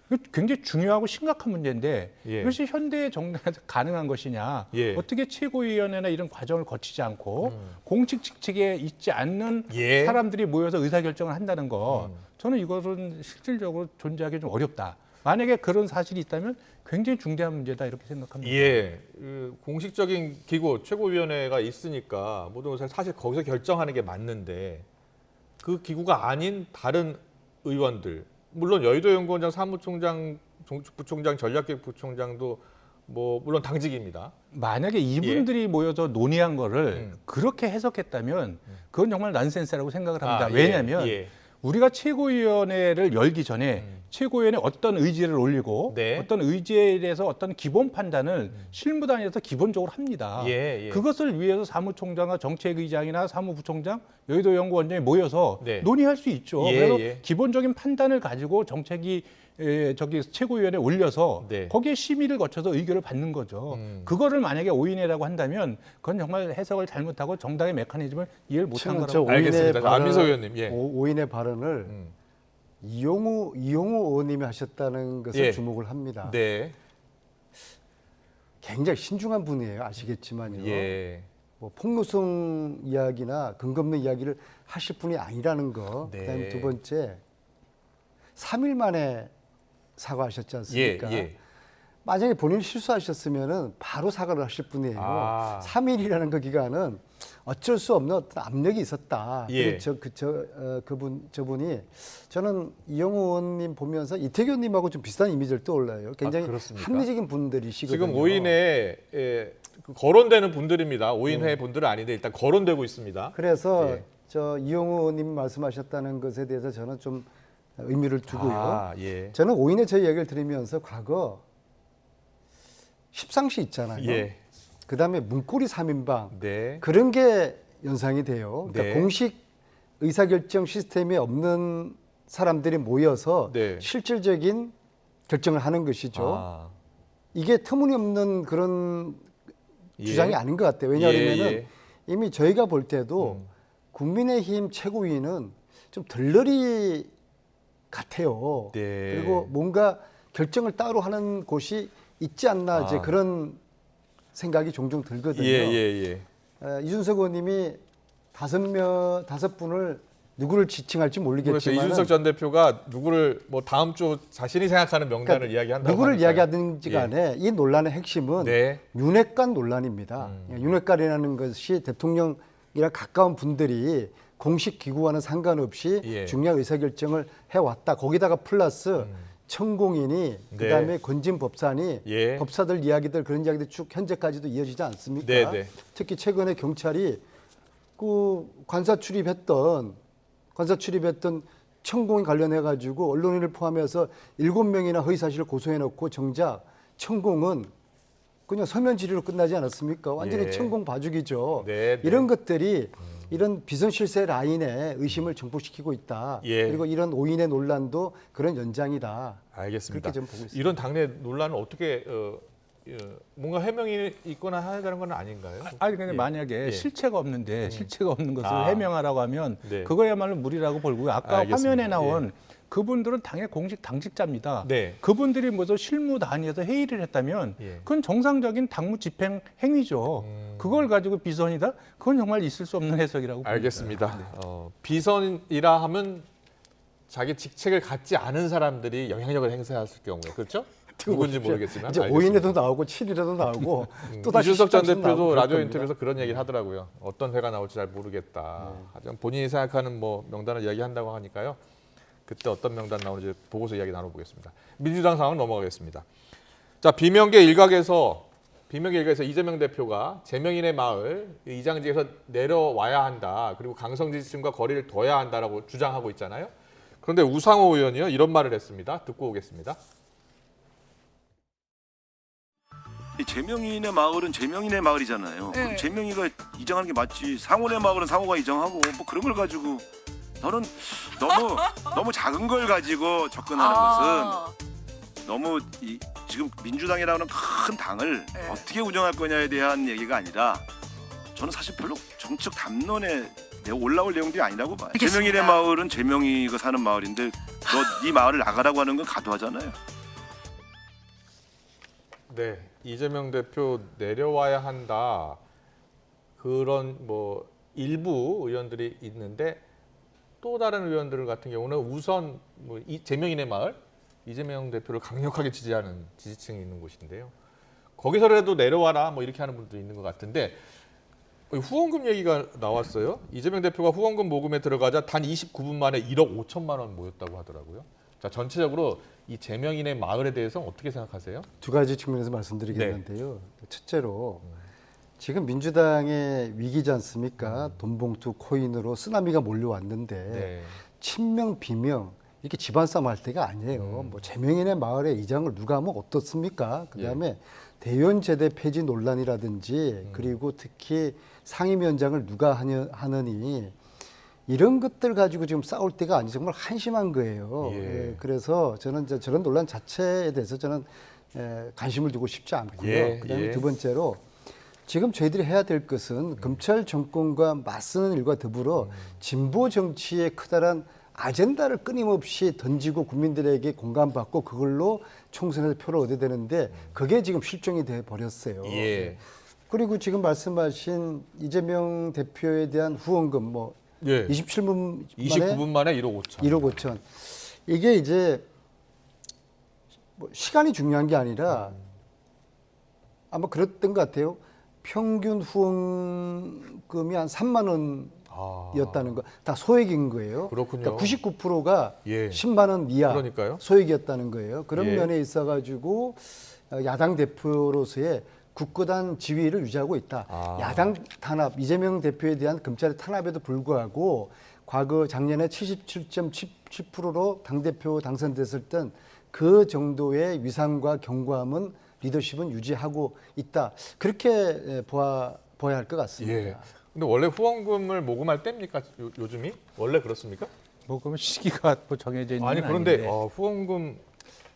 S16: 이거 굉장히 중요하고 심각한 문제인데 이것이 현대의 정당에서 가능한 것이냐. 어떻게 최고위원회나 이런 과정을 거치지 않고 공식 직책에 있지 않는 사람들이 모여서 의사결정을 한다는 거 저는 이것은 실질적으로 존재하기 좀 어렵다. 만약에 그런 사실이 있다면 굉장히 중대한 문제다 이렇게 생각합니다.
S1: 그 공식적인 기구 최고위원회가 있으니까 모든 것을 사실 거기서 결정하는 게 맞는데 그 기구가 아닌 다른 의원들 물론 여의도 연구원장, 사무총장, 부총장, 전략기획부총장도 뭐 물론 당직입니다.
S16: 만약에 이분들이 모여서 논의한 거를 그렇게 해석했다면 그건 정말 난센스라고 생각을 합니다. 왜냐하면 우리가 최고위원회를 열기 전에 최고위원회 어떤 의지를 올리고
S1: 네.
S16: 어떤 의지에 대해서 어떤 기본 판단을 실무단에서 기본적으로 합니다.
S1: 예.
S16: 그것을 위해서 사무총장과 정책의장이나 사무부총장, 여의도 연구원장이 모여서
S1: 네.
S16: 논의할 수 있죠.
S1: 예,
S16: 그래서
S1: 예.
S16: 기본적인 판단을 가지고 정책이 저기 최고위원회에 올려서
S1: 네.
S16: 거기에 심의를 거쳐서 의결을 받는 거죠. 그거를 만약에 오인회라고 한다면 그건 정말 해석을 잘못하고 정당의 메커니즘을 이해를 못한 거라고.
S1: 알겠습니다. 안민석 의원님. 예.
S15: 오인의 발언을 이용우 의원님이 하셨다는 것을
S1: 예.
S15: 주목을 합니다.
S1: 네.
S15: 굉장히 신중한 분이에요. 아시겠지만요.
S1: 예.
S15: 뭐 폭로성 이야기나 근거 없는 이야기를 하실 분이 아니라는 거.
S1: 네.
S15: 그다음에 두 번째 3일 만에 사과하셨지 않습니까?
S1: 예.
S15: 만약에 본인이 실수하셨으면은 바로 사과를 하실 분이에요. 3일이라는 그 기간은 어쩔 수 없는 어떤 압력이 있었다.
S1: 예.
S15: 저분이 저는 이용우 의원님 보면서 이태규 의원님하고 좀 비슷한 이미지를 떠올라요. 굉장히
S1: 그렇습니까?
S15: 합리적인 분들이시거든요.
S1: 지금 오인회에 거론되는 분들입니다. 오인회 분들은 아닌데 일단 거론되고 있습니다.
S15: 그래서
S1: 예.
S15: 저 이용우 의원님 말씀하셨다는 것에 대해서 저는 좀 의미를 두고요.
S1: 예.
S15: 저는 오인회 저 이야기를 들으면서 과거 십상시 있잖아요.
S1: 예.
S15: 그다음에 문고리 3인방
S1: 네.
S15: 그런 게 연상이 돼요. 그러니까
S1: 네.
S15: 공식 의사결정 시스템이 없는 사람들이 모여서
S1: 네.
S15: 실질적인 결정을 하는 것이죠. 이게 터무니없는 그런 주장이 아닌 것 같아요. 왜냐하면 이미 저희가 볼 때도 국민의힘 최고위는 좀 덜러리 같아요.
S1: 네.
S15: 그리고 뭔가 결정을 따로 하는 곳이 있지 않나 이제 그런 생각이 종종 들거든요. 이준석 의원님이 다섯 분을 누구를 지칭할지 모르겠지만
S1: 그래서 이준석 전 대표가 누구를 뭐 다음 주 자신이 생각하는 명단을 이야기한다고
S15: 누구를
S1: 하니까요.
S15: 이야기하든지 간에 이 논란의 핵심은 윤핵관 논란입니다. 윤핵관이라는 것이 대통령이랑 가까운 분들이 공식 기구와는 상관없이 중요한 의사결정을 해왔다. 거기다가 플러스 천공인이 그다음에 건진 법산이 법사들 이야기들 그런 이야기들 쭉 현재까지도 이어지지 않습니까? 특히 최근에 경찰이 그 관사 출입했던 천공인 관련해 가지고 언론인을 포함해서 7명이나 허위 사실을 고소해 놓고 정작 천공은 그냥 서면 질의로 끝나지 않았습니까? 완전히 천공 봐주기죠. 이런 것들이 이런 비선실세 라인에 의심을 증폭시키고 있다. 그리고 이런 오인의 논란도 그런 연장이다.
S1: 알겠습니다.
S15: 그렇게 좀 보고 있습니다.
S1: 이런 당내 논란을 어떻게 뭔가 해명이 있거나 해야 되는 건 아닌가요?
S16: 아니 근데 만약에 실체가 없는데 실체가 없는 것을 해명하라고 하면 그거야말로 무리라고 볼고요. 아까 화면에 나온 그분들은 당의 공식 당직자입니다. 그분들이 뭐죠 실무 단위에서 회의를 했다면 그건 정상적인 당무 집행 행위죠. 그걸 가지고 비선이다? 그건 정말 있을 수 없는 해석이라고
S1: 알겠습니다.
S16: 봅니다.
S1: 비선이라 하면 자기 직책을 갖지 않은 사람들이 영향력을 행사했을 경우에 그렇죠? 누군지 모르겠지만
S15: 이제 5인에도 나오고 7일에도 나오고 또 다시
S1: 이준석 전 대표도
S15: 나오고
S1: 라디오
S15: 그럴
S1: 인터뷰에서 그런 얘기를 하더라고요. 어떤 회가 나올지 잘 모르겠다. 하지만 본인이 생각하는 뭐 명단을 이야기한다고 하니까요. 그때 어떤 명단 나오는지 보고서 이야기 나눠보겠습니다. 민주당 상황 넘어가겠습니다. 자, 비명계 일각에서 이재명 대표가 제명인의 마을 이장직에서 내려와야 한다. 그리고 강성 지지층과 거리를 둬야 한다라고 주장하고 있잖아요. 그런데 우상호 의원이요 이런 말을 했습니다. 듣고 오겠습니다.
S19: 제명인의 마을은 제명인의 마을이잖아요. 그럼 제명이가 이장하는 게 맞지. 상원의 마을은 상호가 이장하고 뭐 그런 걸 가지고 너는 너무 작은 걸 가지고 접근하는 것은 너무 지금 민주당이라는 큰 당을 어떻게 운영할 거냐에 대한 얘기가 아니라 저는 사실 별로 정치적 담론에 올라올 내용들이 아니라고 봐요. 제명인의 마을은 제명이가 사는 마을인데 네 마을을 나가라고 하는 건 가도하잖아요.
S1: 네, 이재명 대표 내려와야 한다. 그런 뭐 일부 의원들이 있는데 또 다른 의원들 같은 경우는 우선 뭐 제명인의 마을 이재명 대표를 강력하게 지지하는 지지층이 있는 곳인데요. 거기서라도 내려와라 뭐 이렇게 하는 분도 있는 것 같은데 후원금 얘기가 나왔어요. 이재명 대표가 후원금 모금에 들어가자 단 29분 만에 1억 5천만 원 모였다고 하더라고요. 자, 전체적으로 이 제명인의 마을에 대해서 어떻게 생각하세요?
S15: 두 가지 측면에서 말씀드리겠는데요. 첫째로 지금 민주당의 위기지 않습니까? 돈봉투 코인으로 쓰나미가 몰려왔는데 친명 비명 이렇게 집안 싸움 할 때가 아니에요. 뭐 제명인의 마을에 이장을 누가 하면 어떻습니까? 그다음에 대의원 제대 폐지 논란이라든지 그리고 특히 상임위원장을 누가 하느니 이런 것들 가지고 지금 싸울 때가 아니 정말 한심한 거예요. 예, 그래서 저는 이제 저런 논란 자체에 대해서 저는 관심을 두고 싶지 않고요. 그다음에 두 번째로 지금 저희들이 해야 될 것은 검찰 정권과 맞서는 일과 더불어 진보 정치에 커다란 아젠다를 끊임없이 던지고 국민들에게 공감받고 그걸로 총선에서 표를 얻어야 되는데 그게 지금 실종이 돼 버렸어요. 그리고 지금 말씀하신 이재명 대표에 대한 후원금 뭐
S1: 29분 만에 1억 5천.
S15: 1억 5천. 이게 이제 뭐 시간이 중요한 게 아니라 아마 그랬던 것 같아요. 평균 후원금이 한 3만 원이었다는 거. 다 소액인 거예요.
S1: 그렇군요.
S15: 그러니까 99%가 10만 원 이하 소액이었다는 거예요. 그런 면에 있어가지고 야당 대표로서의 굳건한 지위를 유지하고 있다. 야당 탄압, 이재명 대표에 대한 검찰의 탄압에도 불구하고 과거 작년에 77.7%로 당대표 당선됐을 땐 그 정도의 위상과 견고함은 리더십은 유지하고 있다. 그렇게 봐야 할 것 같습니다.
S1: 근데 원래 후원금을 모금할 때입니까? 요즘이? 원래 그렇습니까?
S16: 모금 시기가 뭐 정해져 있는
S1: 아니
S16: 건
S1: 그런데
S16: 아닌데.
S1: 후원금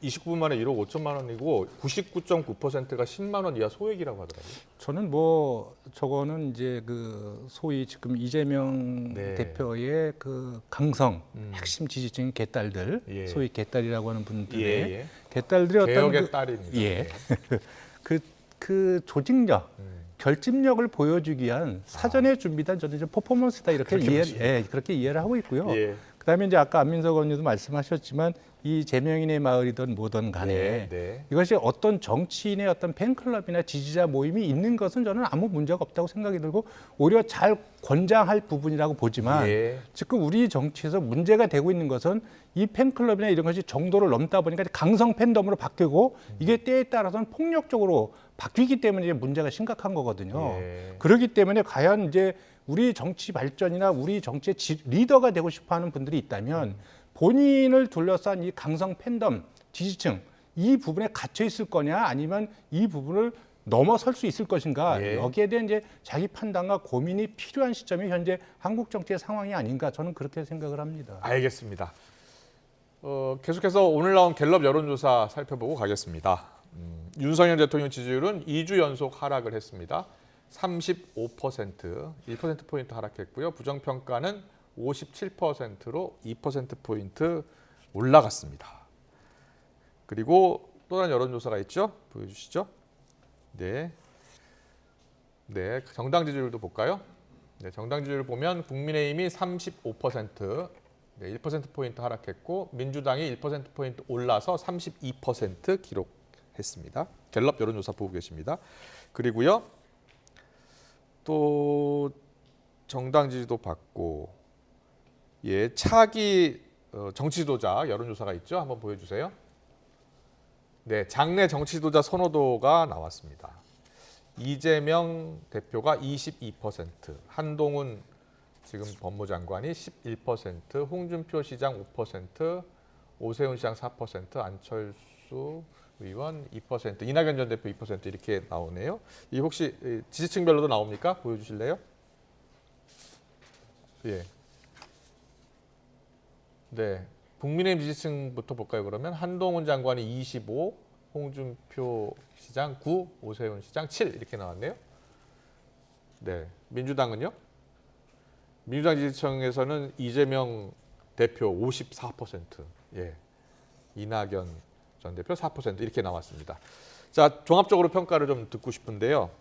S1: 29분 만에 1억 5천만 원이고 99.9%가 10만 원 이하 소액이라고 하더라고요.
S16: 저는 뭐 저거는 이제 그 소위 지금 이재명 대표의 그 강성 핵심 지지층 개딸들, 소위 개딸이라고 하는 분들의 개딸들의 어떤
S1: 개혁의 딸입니다.
S16: 그 조직력, 결집력을 보여주기 위한 사전에 준비된 저는 이제 퍼포먼스다 이렇게 그렇게 이해를 하고 있고요. 그다음에 이제 아까 안민석 의원님도 말씀하셨지만 이 제명인의 마을이든 뭐든 간에 이것이 어떤 정치인의 어떤 팬클럽이나 지지자 모임이 있는 것은 저는 아무 문제가 없다고 생각이 들고 오히려 잘 권장할 부분이라고 보지만 지금 우리 정치에서 문제가 되고 있는 것은 이 팬클럽이나 이런 것이 정도를 넘다 보니까 강성 팬덤으로 바뀌고 이게 때에 따라서는 폭력적으로 바뀌기 때문에 이제 문제가 심각한 거거든요. 그렇기 때문에 과연 이제 우리 정치 발전이나 우리 정치의 리더가 되고 싶어하는 분들이 있다면 본인을 둘러싼 이 강성 팬덤, 지지층 이 부분에 갇혀 있을 거냐 아니면 이 부분을 넘어설 수 있을 것인가 여기에 대한 이제 자기 판단과 고민이 필요한 시점이 현재 한국 정치의 상황이 아닌가 저는 그렇게 생각을 합니다.
S1: 알겠습니다. 계속해서 오늘 나온 갤럽 여론조사 살펴보고 가겠습니다. 윤석열 대통령 지지율은 2주 연속 하락을 했습니다. 35%, 1%포인트 하락했고요. 부정평가는 57%로 2%포인트 올라갔습니다. 그리고 또 다른 여론조사가 있죠? 보여주시죠? 네, 정당 지지율도 볼까요? 정당 지지율 보면 국민의힘이 35%, 1%포인트 하락했고 민주당이 1%포인트 올라서 32% 기록했습니다. 갤럽 여론조사 보고 계십니다. 그리고요. 또 정당 지지도 받고 차기 정치 지도자 여론조사가 있죠. 한번 보여주세요. 장내 정치 지도자 선호도가 나왔습니다. 이재명 대표가 22%, 한동훈 지금 법무장관이 11%, 홍준표 시장 5%, 오세훈 시장 4%, 안철수 의원 2%, 이낙연 전 대표 2% 이렇게 나오네요. 이 혹시 지지층별로도 나옵니까? 보여주실래요? 국민의힘 지지층부터 볼까요? 그러면 한동훈 장관이 25, 홍준표 시장 9, 오세훈 시장 7 이렇게 나왔네요. 민주당은요? 민주당 지지층에서는 이재명 대표 54%, 이낙연 전 대표 4% 이렇게 나왔습니다. 자, 종합적으로 평가를 좀 듣고 싶은데요.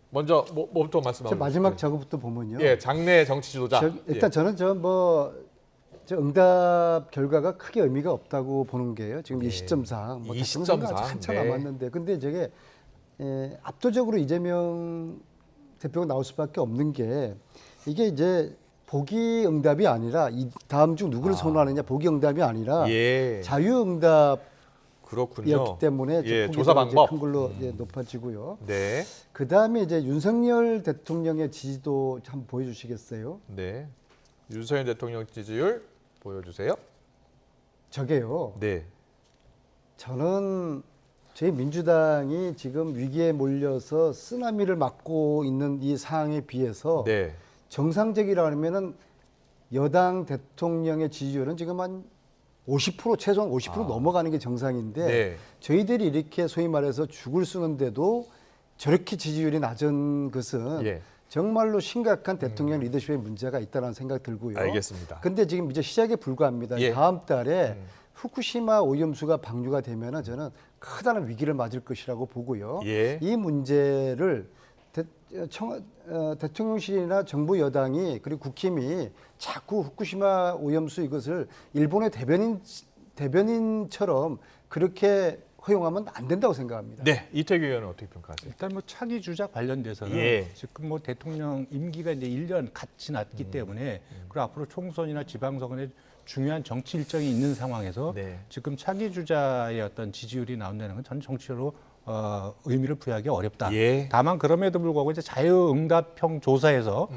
S1: 먼저 뭐부터 말씀하세요?
S15: 마지막 작업부터 보면요.
S1: 장내 정치 지도자.
S15: 일단 저는 저 응답 결과가 크게 의미가 없다고 보는 게요. 지금 이 시점상
S1: 이 시점상
S15: 한참 남았는데, 근데 저게 압도적으로 이재명 대표가 나올 수밖에 없는 게 이게 이제 보기 응답이 아니라 이 다음 중 누구를 선호하느냐 보기 응답이 아니라 자유 응답이었기 때문에
S1: 조사 방법
S15: 큰 걸로 높아지고요. 그 다음에 이제 윤석열 대통령의 지지도 한번 보여주시겠어요?
S1: 윤석열 대통령 지지율 보여주세요.
S15: 저게요.
S1: 네.
S15: 저는 저희 민주당이 지금 위기에 몰려서 쓰나미를 맞고 있는 이 상황에 비해서
S1: 네.
S15: 정상적이라 하면은 여당 대통령의 지지율은 지금 한 50% 최소한 50% 넘어가는 게 정상인데
S1: 네.
S15: 저희들이 이렇게 소위 말해서 죽을 쓰는데도 저렇게 지지율이 낮은 것은
S1: 예.
S15: 정말로 심각한 대통령 리더십에 문제가 있다는 생각 들고요.
S1: 알겠습니다.
S15: 근데 지금 이제 시작에 불과합니다.
S1: 예.
S15: 다음 달에 후쿠시마 오염수가 방류가 되면은 저는 크다는 위기를 맞을 것이라고 보고요.
S1: 예.
S15: 이 문제를 대통령실이나 정부 여당이 그리고 국힘이 자꾸 후쿠시마 오염수 이것을 일본의 대변인처럼 그렇게 허용하면 안 된다고 생각합니다.
S1: 네, 이태규 의원은 어떻게 평가하세요?
S16: 일단 뭐 차기 주자 관련돼서는
S1: 예.
S16: 지금 뭐 대통령 임기가 이제 1년 같이 났기 때문에 그리고 앞으로 총선이나 지방선거에 중요한 정치 일정이 있는 상황에서
S1: 네.
S16: 지금 차기 주자의 어떤 지지율이 나온다는 건 저는 정치적으로 의미를 부여하기 어렵다.
S1: 예.
S16: 다만 그럼에도 불구하고 이제 자유응답형 조사에서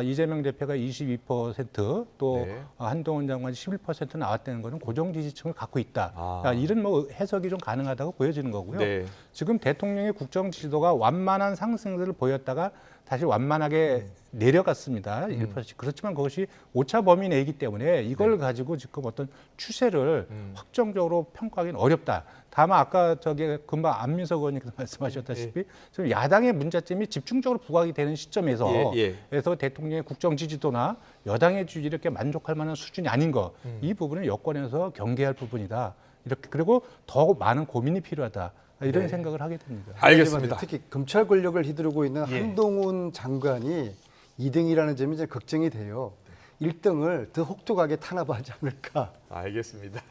S16: 이재명 대표가 22% 또
S1: 네.
S16: 한동훈 장관이 11% 나왔다는 것은 고정 지지층을 갖고 있다. 이런 뭐 해석이 좀 가능하다고 보여지는 거고요.
S1: 네.
S16: 지금 대통령의 국정 지지도가 완만한 상승세를 보였다가 다시 완만하게 내려갔습니다. 1%씩. 그렇지만 그것이 오차 범위 내이기 때문에 이걸 가지고 지금 어떤 추세를 확정적으로 평가하기는 어렵다. 다만 아까 저기 금방 안민석 의원님께서 말씀하셨다시피 지금 야당의 문제점이 집중적으로 부각이 되는 시점에서 그래서 대통령의 국정 지지도나 여당의 지지율이 이렇게 만족할 만한 수준이 아닌 거, 이 부분은 여권에서 경계할 부분이다. 이렇게 그리고 더 많은 고민이 필요하다. 이런 생각을 하게 됩니다.
S1: 알겠습니다.
S15: 특히 검찰 권력을 휘두르고 있는 한동훈 장관이 2등이라는 점이 이제 걱정이 돼요. 1등을 더 혹독하게 탄압하지 않을까.
S1: 알겠습니다.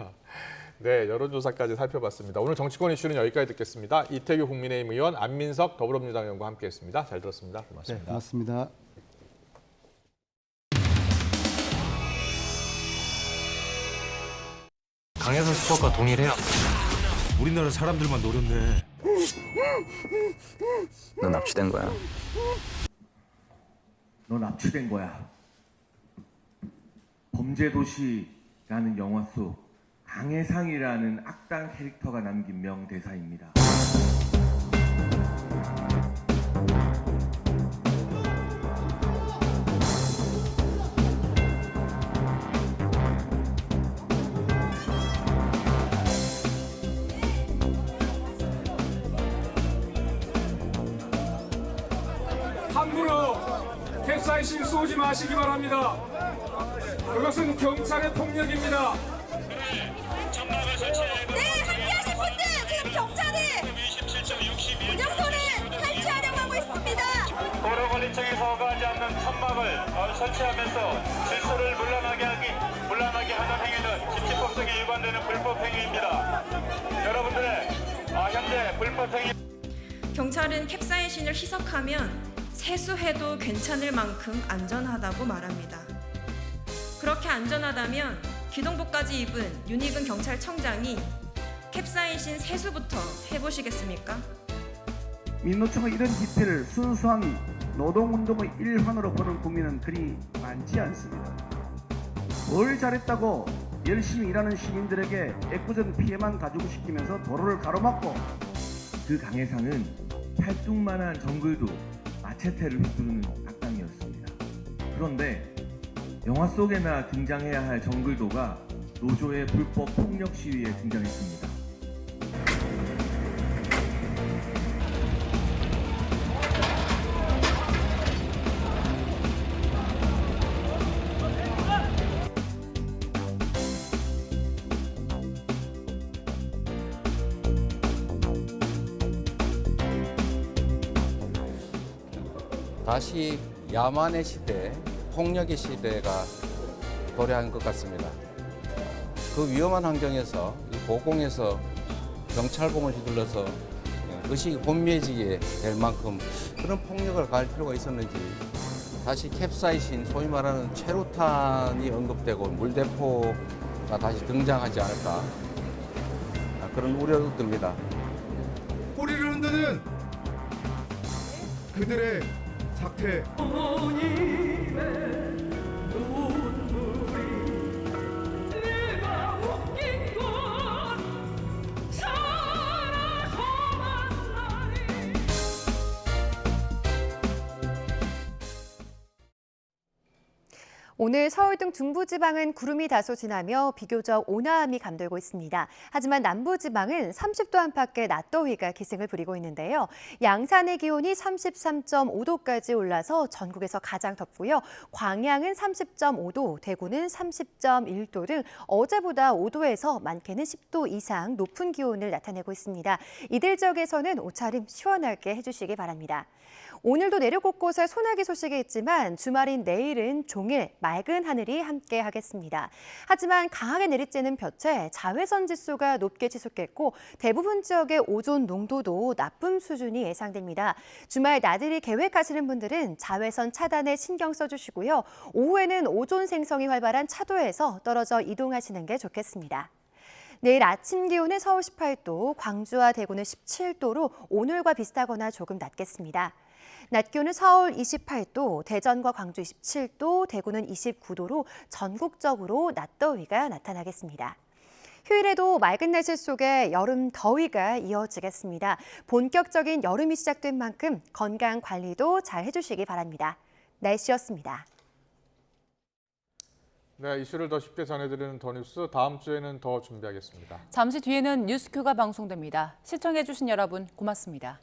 S1: 네, 여론조사까지 살펴봤습니다. 오늘 정치권 이슈는 여기까지 듣겠습니다. 이태규 국민의힘 의원, 안민석 더불어민주당 의원과 함께했습니다. 잘 들었습니다. 고맙습니다.
S15: 네, 고맙습니다.
S20: 강혜선 수석과 동일해요.
S21: 우리나라 사람들만 노렸네.
S20: 넌 납치된 거야.
S22: 넌 납치된 거야. 범죄도시라는 영화 속 강해상이라는 악당 캐릭터가 남긴 명대사입니다.
S23: 함부로 캡사이신 쏘지 마시기 바랍니다. 그것은 경찰의 폭력입니다.
S24: 네, 함께하신 분들 지금 경찰이 운영소를 탈취하려고 하고 있습니다.
S25: 도로관리청에서 허가하지 않는 천막을 설치하면서 질서를 문란하게 하는 행위는 집시법정에 위반되는 불법 행위입니다. 여러분들의 현재 불법 행위.
S26: 경찰은 캡사이신을 희석하면 세수해도 괜찮을 만큼 안전하다고 말합니다. 그렇게 안전하다면 기동복까지 입은 윤희근 경찰청장이 캡사이신 세수부터 해보시겠습니까?
S22: 민노총의 이런 집회를 순수한 노동운동의 일환으로 보는 국민은 그리 많지 않습니다. 뭘 잘했다고 열심히 일하는 시민들에게 애꿎은 피해만 가지고 시키면서 도로를 가로막고 그 강해상은 팔뚝만한 정글도 마체테를 휘두르는 악당이었습니다. 그런데 영화 속에나 등장해야 할 정글도가 노조의 불법 폭력 시위에 등장했습니다.
S27: 다시 야만의 시대, 폭력의 시대가 도래한 것 같습니다. 그 위험한 환경에서 고공에서 경찰봉을 휘둘러서 의식이 혼미해지게 될 만큼 그런 폭력을 가할 필요가 있었는지 다시 캡사이신, 소위 말하는 체루탄이 언급되고 물대포가 다시 등장하지 않을까 그런 우려도 듭니다.
S21: 꼬리를 흔드는 그들의 사태.
S2: 오늘 서울 등 중부지방은 구름이 다소 지나며 비교적 온화함이 감돌고 있습니다. 하지만 남부지방은 30도 안팎의 낮더위가 기승을 부리고 있는데요. 양산의 기온이 33.5도까지 올라서 전국에서 가장 덥고요. 광양은 30.5도, 대구는 30.1도 등 어제보다 5도에서 많게는 10도 이상 높은 기온을 나타내고 있습니다. 이들 지역에서는 옷차림 시원하게 해주시기 바랍니다. 오늘도 내륙 곳곳에 소나기 소식이 있지만 주말인 내일은 종일 맑은 하늘이 함께 하겠습니다. 하지만 강하게 내리쬐는 볕에 자외선 지수가 높게 지속했고 대부분 지역의 오존 농도도 나쁨 수준이 예상됩니다. 주말 나들이 계획하시는 분들은 자외선 차단에 신경 써주시고요. 오후에는 오존 생성이 활발한 차도에서 떨어져 이동하시는 게 좋겠습니다. 내일 아침 기온은 서울 18도, 광주와 대구는 17도로 오늘과 비슷하거나 조금 낮겠습니다. 낮 기온은 서울 28도, 대전과 광주 27도, 대구는 29도로 전국적으로 낮더위가 나타나겠습니다. 휴일에도 맑은 날씨 속에 여름 더위가 이어지겠습니다. 본격적인 여름이 시작된 만큼 건강 관리도 잘 해주시기 바랍니다. 날씨였습니다.
S1: 네, 이슈를 더 쉽게 전해드리는 더 뉴스, 다음 주에는 더 준비하겠습니다.
S3: 잠시 뒤에는 뉴스큐가 방송됩니다. 시청해주신 여러분 고맙습니다.